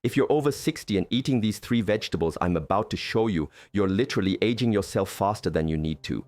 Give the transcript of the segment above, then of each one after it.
If you're over 60 and eating these 3 vegetables I'm about to show you, you're literally aging yourself faster than you need to.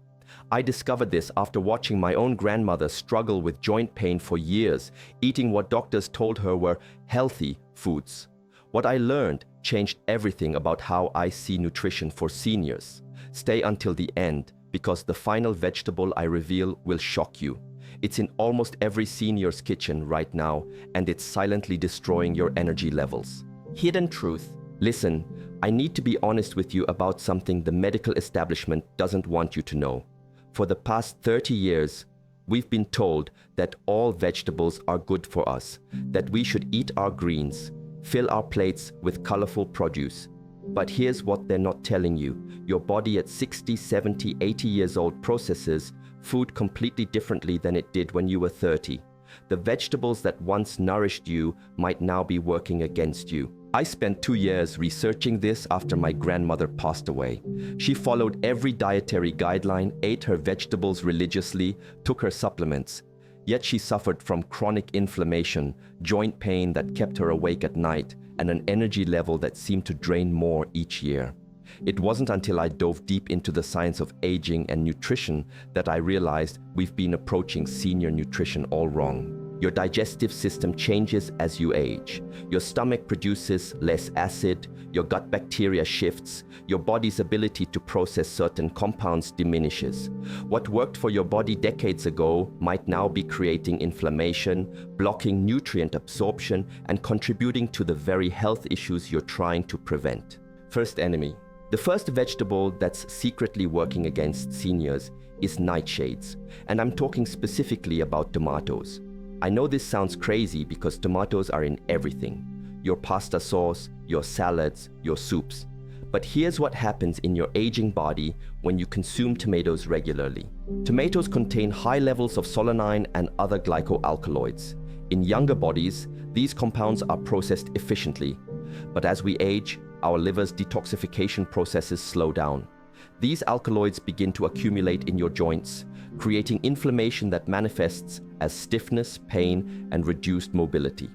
I discovered this after watching my own grandmother struggle with joint pain for years, eating what doctors told her were healthy foods. What I learned changed everything about how I see nutrition for seniors. Stay until the end, because the final vegetable I reveal will shock you. It's in almost every senior's kitchen right now, and it's silently destroying your energy levels. Hidden truth. Listen, I need to be honest with you about something the medical establishment doesn't want you to know. For the past 30 years, we've been told that all vegetables are good for us, that we should eat our greens, fill our plates with colorful produce. But here's what they're not telling you. Your body at 60, 70, 80 years old processes food completely differently than it did when you were 30. The vegetables that once nourished you might now be working against you. I spent 2 years researching this after my grandmother passed away. She followed every dietary guideline, ate her vegetables religiously, took her supplements. Yet she suffered from chronic inflammation, joint pain that kept her awake at night, and an energy level that seemed to drain more each year. It wasn't until I dove deep into the science of aging and nutrition that I realized we've been approaching senior nutrition all wrong. Your digestive system changes as you age. Your stomach produces less acid, your gut bacteria shifts, your body's ability to process certain compounds diminishes. What worked for your body decades ago might now be creating inflammation, blocking nutrient absorption, and contributing to the very health issues you're trying to prevent. First enemy. The first vegetable that's secretly working against seniors is nightshades, and I'm talking specifically about tomatoes. I know this sounds crazy because tomatoes are in everything. Your pasta sauce, your salads, your soups. But here's what happens in your aging body when you consume tomatoes regularly. Tomatoes contain high levels of solanine and other glycoalkaloids. In younger bodies, these compounds are processed efficiently. But as we age, our liver's detoxification processes slow down. These alkaloids begin to accumulate in your joints, creating inflammation that manifests as stiffness, pain, and reduced mobility.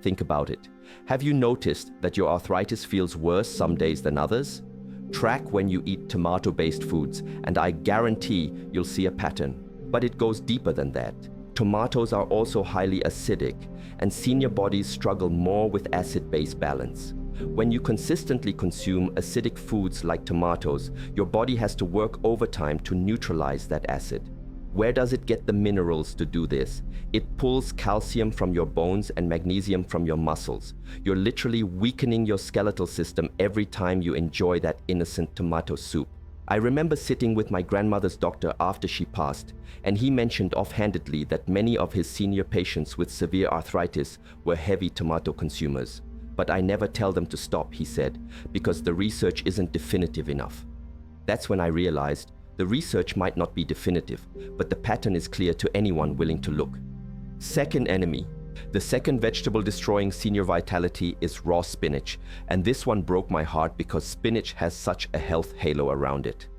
Think about it. Have you noticed that your arthritis feels worse some days than others? Track when you eat tomato-based foods, and I guarantee you'll see a pattern. But it goes deeper than that. Tomatoes are also highly acidic, and senior bodies struggle more with acid-base balance. When you consistently consume acidic foods like tomatoes, your body has to work overtime to neutralize that acid. Where does it get the minerals to do this? It pulls calcium from your bones and magnesium from your muscles. You're literally weakening your skeletal system every time you enjoy that innocent tomato soup. I remember sitting with my grandmother's doctor after she passed, and he mentioned offhandedly that many of his senior patients with severe arthritis were heavy tomato consumers. But I never tell them to stop, he said, because the research isn't definitive enough. That's when I realized the research might not be definitive, but the pattern is clear to anyone willing to look. Second enemy. The second vegetable destroying senior vitality is raw spinach, and this one broke my heart because spinach has such a health halo around it.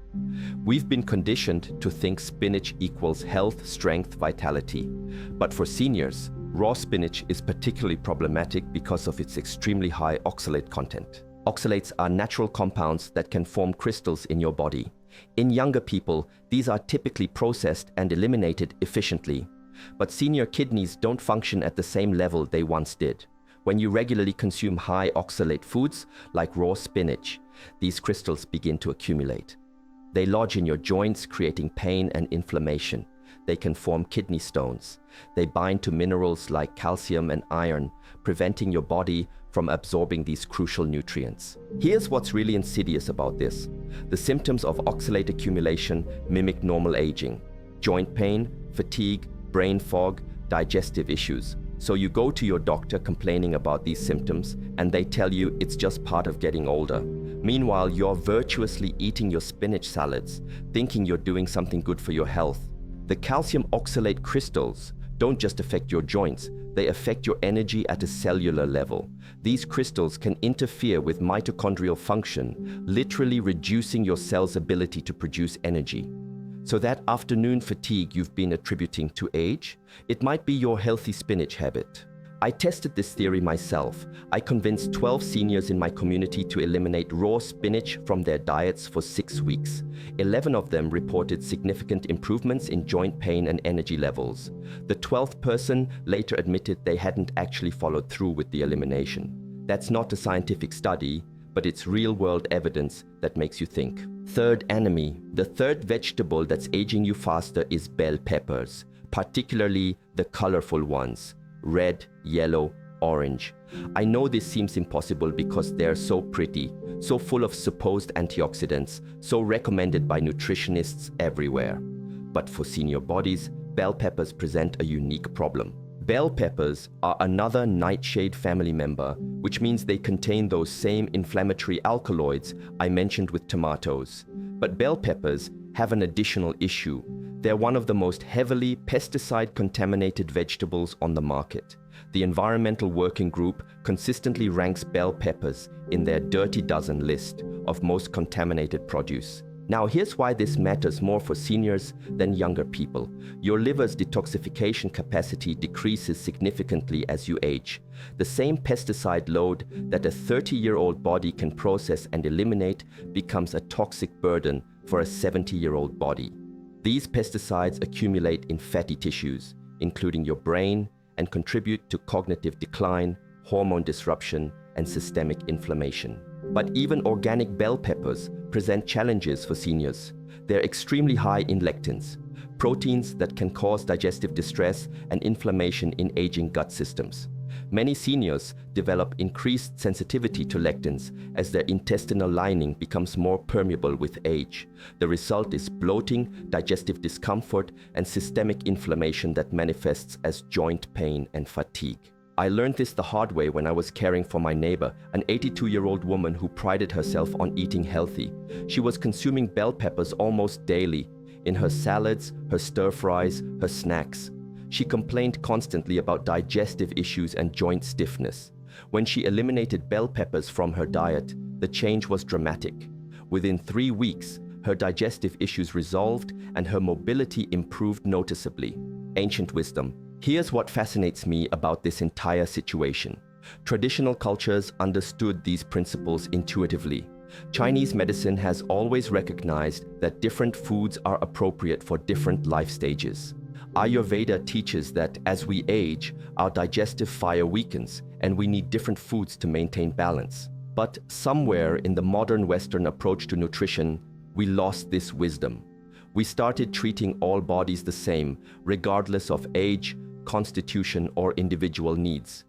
We've been conditioned to think spinach equals health, strength, vitality. But for seniors, raw spinach is particularly problematic because of its extremely high oxalate content. Oxalates are natural compounds that can form crystals in your body. In younger people, these are typically processed and eliminated efficiently. But senior kidneys don't function at the same level they once did. When you regularly consume high oxalate foods like raw spinach, these crystals begin to accumulate. They lodge in your joints, creating pain and inflammation. They can form kidney stones. They bind to minerals like calcium and iron, preventing your body from absorbing these crucial nutrients. Here's what's really insidious about this. The symptoms of oxalate accumulation mimic normal aging: joint pain, fatigue, brain fog, digestive issues. So you go to your doctor complaining about these symptoms, and they tell you it's just part of getting older. Meanwhile, you're virtuously eating your spinach salads, thinking you're doing something good for your health. The calcium oxalate crystals don't just affect your joints, they affect your energy at a cellular level. These crystals can interfere with mitochondrial function, literally reducing your cell's ability to produce energy. So that afternoon fatigue you've been attributing to age, it might be your healthy spinach habit. I tested this theory myself. I convinced 12 seniors in my community to eliminate raw spinach from their diets for 6 weeks. 11 of them reported significant improvements in joint pain and energy levels. The 12th person later admitted they hadn't actually followed through with the elimination. That's not a scientific study, but it's real-world evidence that makes you think. Third enemy. The third vegetable that's aging you faster is bell peppers, particularly the colorful ones. Red, yellow, orange. I know this seems impossible because they're so pretty, so full of supposed antioxidants, so recommended by nutritionists everywhere. But for senior bodies, bell peppers present a unique problem. Bell peppers are another nightshade family member, which means they contain those same inflammatory alkaloids I mentioned with tomatoes. But bell peppers have an additional issue. They're one of the most heavily pesticide-contaminated vegetables on the market. The Environmental Working Group consistently ranks bell peppers in their dirty dozen list of most contaminated produce. Now, here's why this matters more for seniors than younger people. Your liver's detoxification capacity decreases significantly as you age. The same pesticide load that a 30-year-old body can process and eliminate becomes a toxic burden for a 70-year-old body. These pesticides accumulate in fatty tissues, including your brain, and contribute to cognitive decline, hormone disruption, and systemic inflammation. But even organic bell peppers present challenges for seniors. They're extremely high in lectins, proteins that can cause digestive distress and inflammation in aging gut systems. Many seniors develop increased sensitivity to lectins as their intestinal lining becomes more permeable with age. The result is bloating, digestive discomfort, and systemic inflammation that manifests as joint pain and fatigue. I learned this the hard way when I was caring for my neighbor, an 82-year-old woman who prided herself on eating healthy. She was consuming bell peppers almost daily, in her salads, her stir-fries, her snacks. She complained constantly about digestive issues and joint stiffness. When she eliminated bell peppers from her diet, the change was dramatic. Within 3 weeks, her digestive issues resolved and her mobility improved noticeably. Ancient wisdom. Here's what fascinates me about this entire situation. Traditional cultures understood these principles intuitively. Chinese medicine has always recognized that different foods are appropriate for different life stages. Ayurveda teaches that as we age, our digestive fire weakens and we need different foods to maintain balance. But somewhere in the modern Western approach to nutrition, we lost this wisdom. We started treating all bodies the same, regardless of age, constitution, or individual needs.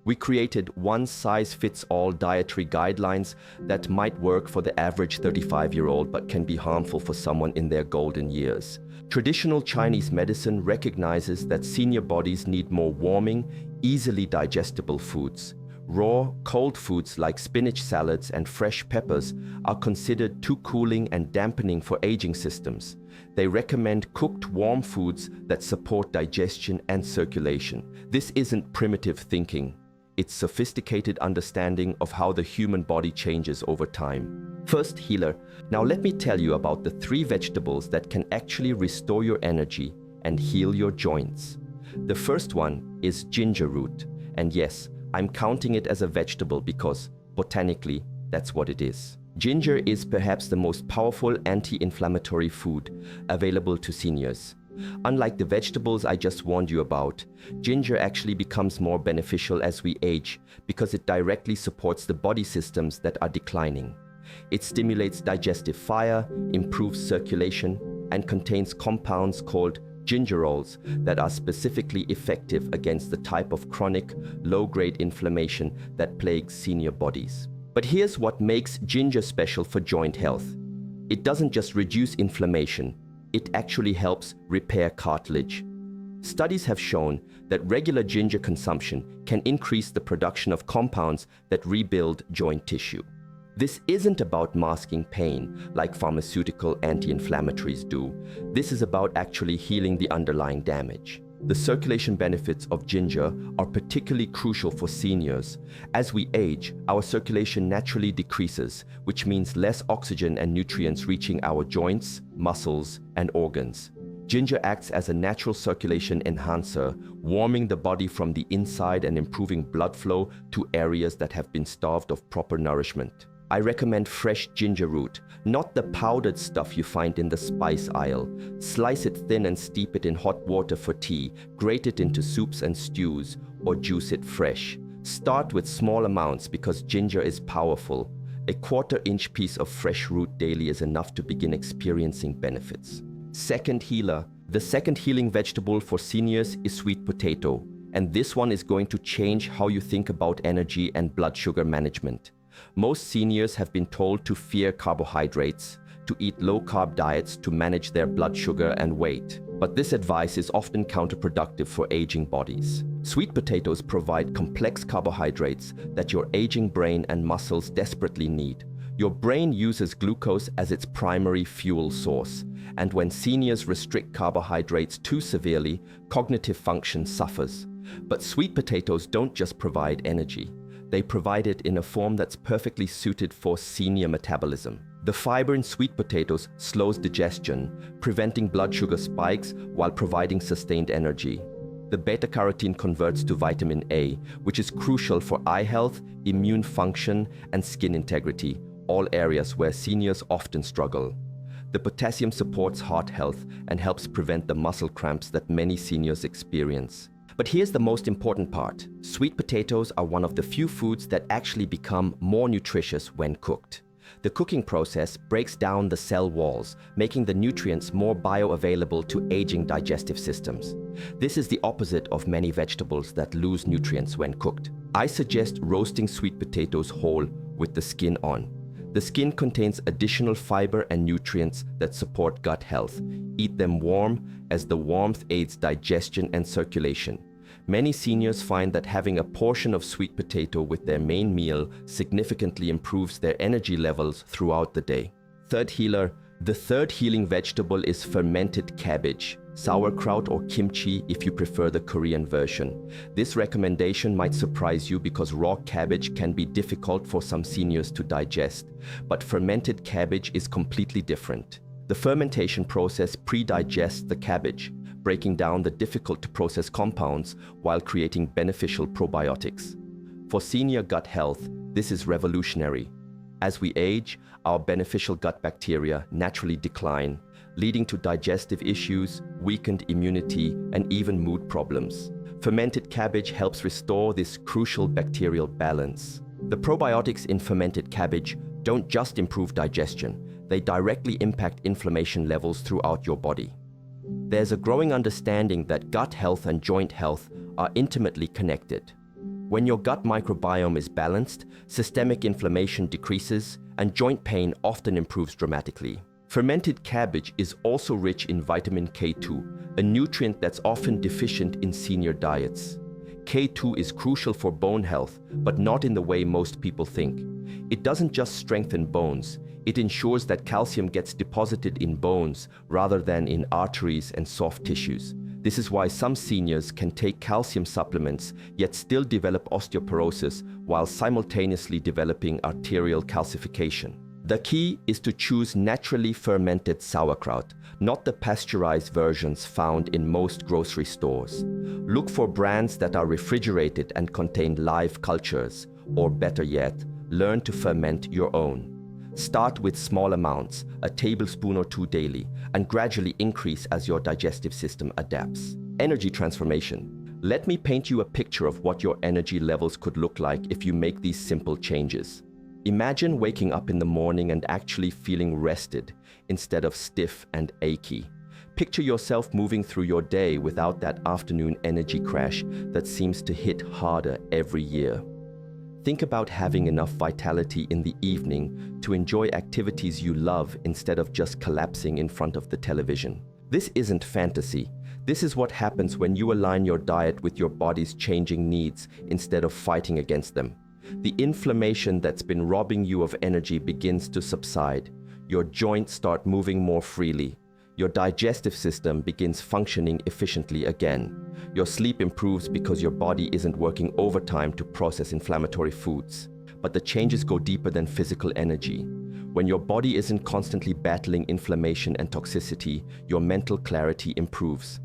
We created one-size-fits-all dietary guidelines that might work for the average 35-year-old but can be harmful for someone in their golden years. Traditional Chinese medicine recognizes that senior bodies need more warming, easily digestible foods. Raw, cold foods like spinach salads and fresh peppers are considered too cooling and dampening for aging systems. They recommend cooked warm foods that support digestion and circulation. This isn't primitive thinking. It's sophisticated understanding of how the human body changes over time. First, healer. Now let me tell you about the 3 vegetables that can actually restore your energy and heal your joints. The first one is ginger root. And yes, I'm counting it as a vegetable because, botanically, that's what it is. Ginger is perhaps the most powerful anti-inflammatory food available to seniors. Unlike the vegetables I just warned you about, ginger actually becomes more beneficial as we age because it directly supports the body systems that are declining. It stimulates digestive fire, improves circulation, and contains compounds called gingerols that are specifically effective against the type of chronic, low-grade inflammation that plagues senior bodies. But here's what makes ginger special for joint health. It doesn't just reduce inflammation, it actually helps repair cartilage. Studies have shown that regular ginger consumption can increase the production of compounds that rebuild joint tissue. This isn't about masking pain like pharmaceutical anti-inflammatories do. This is about actually healing the underlying damage. The circulation benefits of ginger are particularly crucial for seniors. As we age, our circulation naturally decreases, which means less oxygen and nutrients reaching our joints, muscles, and organs. Ginger acts as a natural circulation enhancer, warming the body from the inside and improving blood flow to areas that have been starved of proper nourishment. I recommend fresh ginger root, not the powdered stuff you find in the spice aisle. Slice it thin and steep it in hot water for tea, grate it into soups and stews, or juice it fresh. Start with small amounts because ginger is powerful. A quarter-inch piece of fresh root daily is enough to begin experiencing benefits. Second healer. The second healing vegetable for seniors is sweet potato, and this one is going to change how you think about energy and blood sugar management. Most seniors have been told to fear carbohydrates, to eat low-carb diets to manage their blood sugar and weight. But this advice is often counterproductive for aging bodies. Sweet potatoes provide complex carbohydrates that your aging brain and muscles desperately need. Your brain uses glucose as its primary fuel source, and when seniors restrict carbohydrates too severely, cognitive function suffers. But sweet potatoes don't just provide energy. They provide it in a form that's perfectly suited for senior metabolism. The fiber in sweet potatoes slows digestion, preventing blood sugar spikes while providing sustained energy. The beta-carotene converts to vitamin A, which is crucial for eye health, immune function, and skin integrity, all areas where seniors often struggle. The potassium supports heart health and helps prevent the muscle cramps that many seniors experience. But here's the most important part. Sweet potatoes are one of the few foods that actually become more nutritious when cooked. The cooking process breaks down the cell walls, making the nutrients more bioavailable to aging digestive systems. This is the opposite of many vegetables that lose nutrients when cooked. I suggest roasting sweet potatoes whole with the skin on. The skin contains additional fiber and nutrients that support gut health. Eat them warm, as the warmth aids digestion and circulation. Many seniors find that having a portion of sweet potato with their main meal significantly improves their energy levels throughout the day. Third healer. The third healing vegetable is fermented cabbage, sauerkraut or kimchi if you prefer the Korean version. This recommendation might surprise you because raw cabbage can be difficult for some seniors to digest, but fermented cabbage is completely different. The fermentation process pre-digests the cabbage, breaking down the difficult-to-process compounds while creating beneficial probiotics. For senior gut health, this is revolutionary. As we age, our beneficial gut bacteria naturally decline, leading to digestive issues, weakened immunity, and even mood problems. Fermented cabbage helps restore this crucial bacterial balance. The probiotics in fermented cabbage don't just improve digestion, they directly impact inflammation levels throughout your body. There's a growing understanding that gut health and joint health are intimately connected. When your gut microbiome is balanced, systemic inflammation decreases, and joint pain often improves dramatically. Fermented cabbage is also rich in vitamin K2, a nutrient that's often deficient in senior diets. K2 is crucial for bone health, but not in the way most people think. It doesn't just strengthen bones, it ensures that calcium gets deposited in bones rather than in arteries and soft tissues. This is why some seniors can take calcium supplements yet still develop osteoporosis while simultaneously developing arterial calcification. The key is to choose naturally fermented sauerkraut, not the pasteurized versions found in most grocery stores. Look for brands that are refrigerated and contain live cultures, or better yet, learn to ferment your own. Start with small amounts, a tablespoon or two daily, and gradually increase as your digestive system adapts. Energy transformation. Let me paint you a picture of what your energy levels could look like if you make these simple changes. Imagine waking up in the morning and actually feeling rested instead of stiff and achy. Picture yourself moving through your day without that afternoon energy crash that seems to hit harder every year. Think about having enough vitality in the evening to enjoy activities you love instead of just collapsing in front of the television. This isn't fantasy. This is what happens when you align your diet with your body's changing needs instead of fighting against them. The inflammation that's been robbing you of energy begins to subside. Your joints start moving more freely. Your digestive system begins functioning efficiently again. Your sleep improves because your body isn't working overtime to process inflammatory foods. But the changes go deeper than physical energy. When your body isn't constantly battling inflammation and toxicity, your mental clarity improves.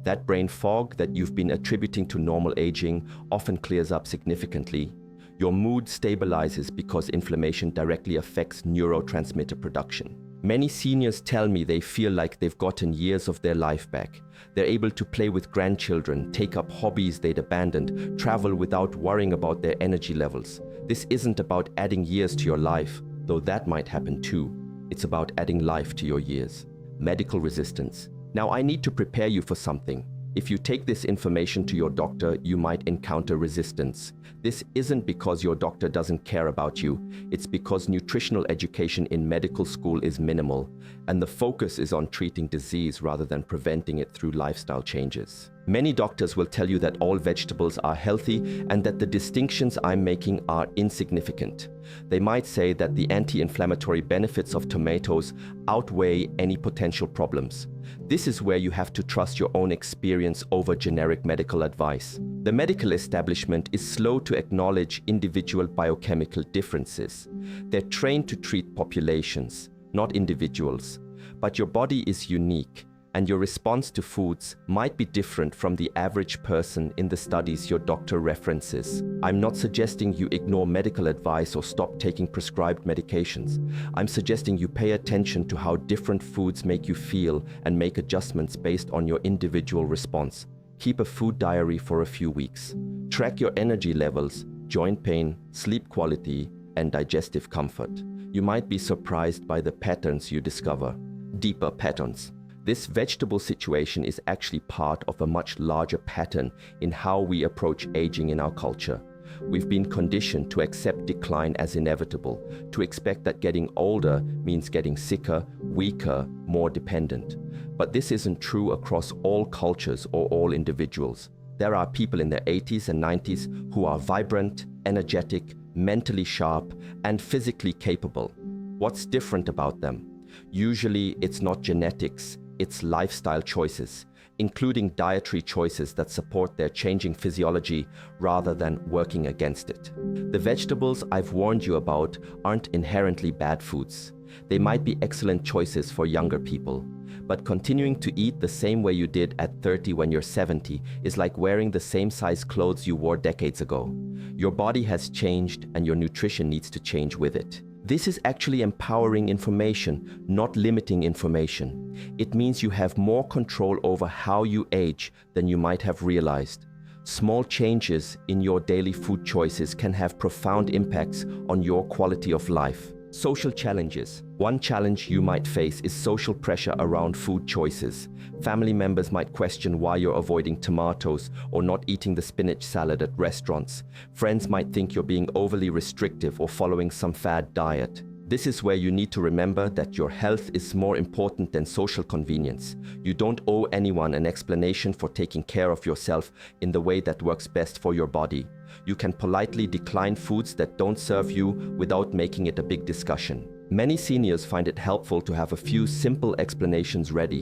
That brain fog that you've been attributing to normal aging often clears up significantly. Your mood stabilizes because inflammation directly affects neurotransmitter production. Many seniors tell me they feel like they've gotten years of their life back. They're able to play with grandchildren, take up hobbies they'd abandoned, travel without worrying about their energy levels. This isn't about adding years to your life, though that might happen too. It's about adding life to your years. Medical resistance. Now, I need to prepare you for something. If you take this information to your doctor, you might encounter resistance. This isn't because your doctor doesn't care about you. It's because nutritional education in medical school is minimal, and the focus is on treating disease rather than preventing it through lifestyle changes. Many doctors will tell you that all vegetables are healthy and that the distinctions I'm making are insignificant. They might say that the anti-inflammatory benefits of tomatoes outweigh any potential problems. This is where you have to trust your own experience over generic medical advice. The medical establishment is slow to acknowledge individual biochemical differences. They're trained to treat populations, not individuals. But your body is unique, and your response to foods might be different from the average person in the studies your doctor references. I'm not suggesting you ignore medical advice or stop taking prescribed medications. I'm suggesting you pay attention to how different foods make you feel and make adjustments based on your individual response. Keep a food diary for a few weeks. Track your energy levels, joint pain, sleep quality, and digestive comfort. You might be surprised by the patterns you discover. Deeper patterns. This vegetable situation is actually part of a much larger pattern in how we approach aging in our culture. We've been conditioned to accept decline as inevitable, to expect that getting older means getting sicker, weaker, more dependent. But this isn't true across all cultures or all individuals. There are people in their 80s and 90s who are vibrant, energetic, mentally sharp, and physically capable. What's different about them? Usually, it's not genetics. It's lifestyle choices, including dietary choices that support their changing physiology rather than working against it. The vegetables I've warned you about aren't inherently bad foods. They might be excellent choices for younger people, but continuing to eat the same way you did at 30 when you're 70 is like wearing the same size clothes you wore decades ago. Your body has changed and your nutrition needs to change with it. This is actually empowering information, not limiting information. It means you have more control over how you age than you might have realized. Small changes in your daily food choices can have profound impacts on your quality of life. Social challenges. One challenge you might face is social pressure around food choices. Family members might question why you're avoiding tomatoes or not eating the spinach salad at restaurants. Friends might think you're being overly restrictive or following some fad diet. This is where you need to remember that your health is more important than social convenience. You don't owe anyone an explanation for taking care of yourself in the way that works best for your body. You can politely decline foods that don't serve you without making it a big discussion. Many seniors find it helpful to have a few simple explanations ready.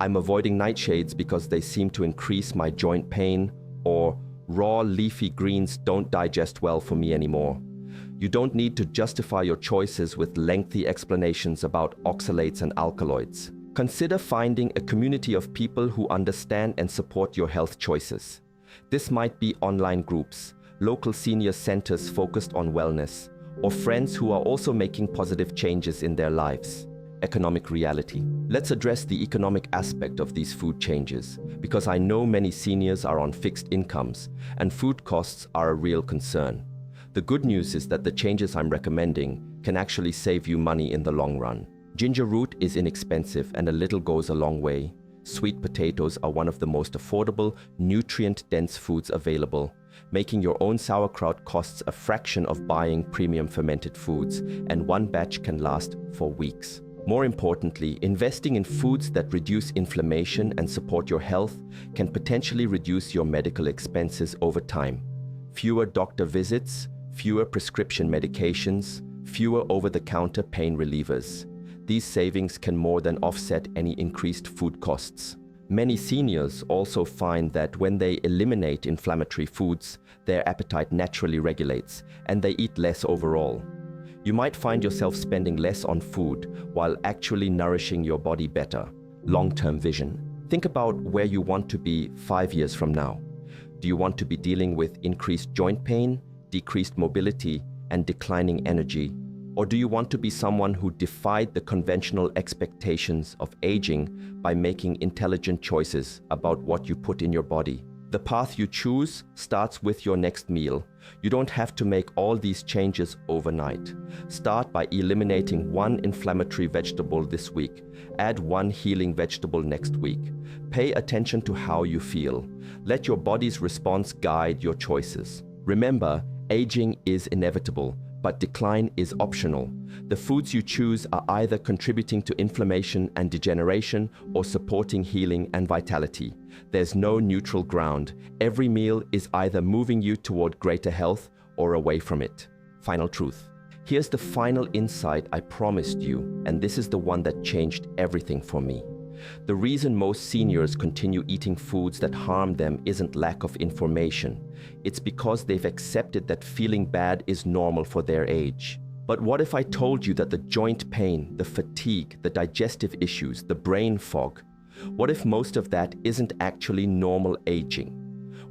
I'm avoiding nightshades because they seem to increase my joint pain, or raw leafy greens don't digest well for me anymore. You don't need to justify your choices with lengthy explanations about oxalates and alkaloids. Consider finding a community of people who understand and support your health choices. This might be online groups, local senior centers focused on wellness, or friends who are also making positive changes in their lives. Economic reality. Let's address the economic aspect of these food changes, because I know many seniors are on fixed incomes, and food costs are a real concern. The good news is that the changes I'm recommending can actually save you money in the long run. Ginger root is inexpensive and a little goes a long way. Sweet potatoes are one of the most affordable, nutrient-dense foods available. Making your own sauerkraut costs a fraction of buying premium fermented foods, and one batch can last for weeks. More importantly, investing in foods that reduce inflammation and support your health can potentially reduce your medical expenses over time. Fewer doctor visits, fewer prescription medications, fewer over-the-counter pain relievers. These savings can more than offset any increased food costs. Many seniors also find that when they eliminate inflammatory foods, their appetite naturally regulates, and they eat less overall. You might find yourself spending less on food while actually nourishing your body better. Long-term vision. Think about where you want to be 5 years from now. Do you want to be dealing with increased joint pain, decreased mobility, and declining energy? Or do you want to be someone who defied the conventional expectations of aging by making intelligent choices about what you put in your body? The path you choose starts with your next meal. You don't have to make all these changes overnight. Start by eliminating one inflammatory vegetable this week. Add one healing vegetable next week. Pay attention to how you feel. Let your body's response guide your choices. Remember, aging is inevitable, but decline is optional. The foods you choose are either contributing to inflammation and degeneration or supporting healing and vitality. There's no neutral ground. Every meal is either moving you toward greater health or away from it. Final truth. Here's the final insight I promised you, and this is the one that changed everything for me. The reason most seniors continue eating foods that harm them isn't lack of information. It's because they've accepted that feeling bad is normal for their age. But what if I told you that the joint pain, the fatigue, the digestive issues, the brain fog, what if most of that isn't actually normal aging?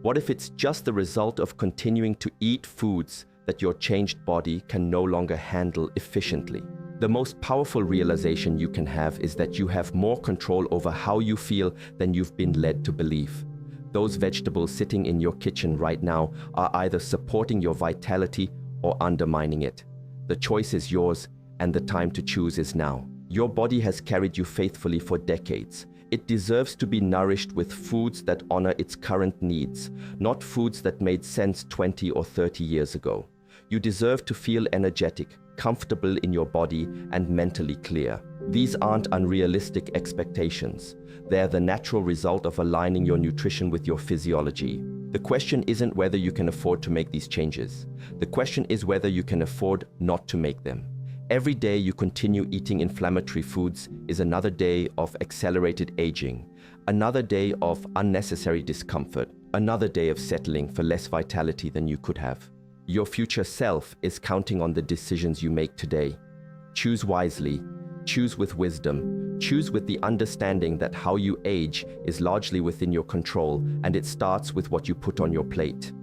What if it's just the result of continuing to eat foods that your changed body can no longer handle efficiently? The most powerful realization you can have is that you have more control over how you feel than you've been led to believe. Those vegetables sitting in your kitchen right now are either supporting your vitality or undermining it. The choice is yours, and the time to choose is now. Your body has carried you faithfully for decades. It deserves to be nourished with foods that honor its current needs, not foods that made sense 20 or 30 years ago. You deserve to feel energetic, comfortable in your body, and mentally clear. These aren't unrealistic expectations. They're the natural result of aligning your nutrition with your physiology. The question isn't whether you can afford to make these changes. The question is whether you can afford not to make them. Every day you continue eating inflammatory foods is another day of accelerated aging, another day of unnecessary discomfort, another day of settling for less vitality than you could have. Your future self is counting on the decisions you make today. Choose wisely, choose with wisdom, choose with the understanding that how you age is largely within your control, and it starts with what you put on your plate.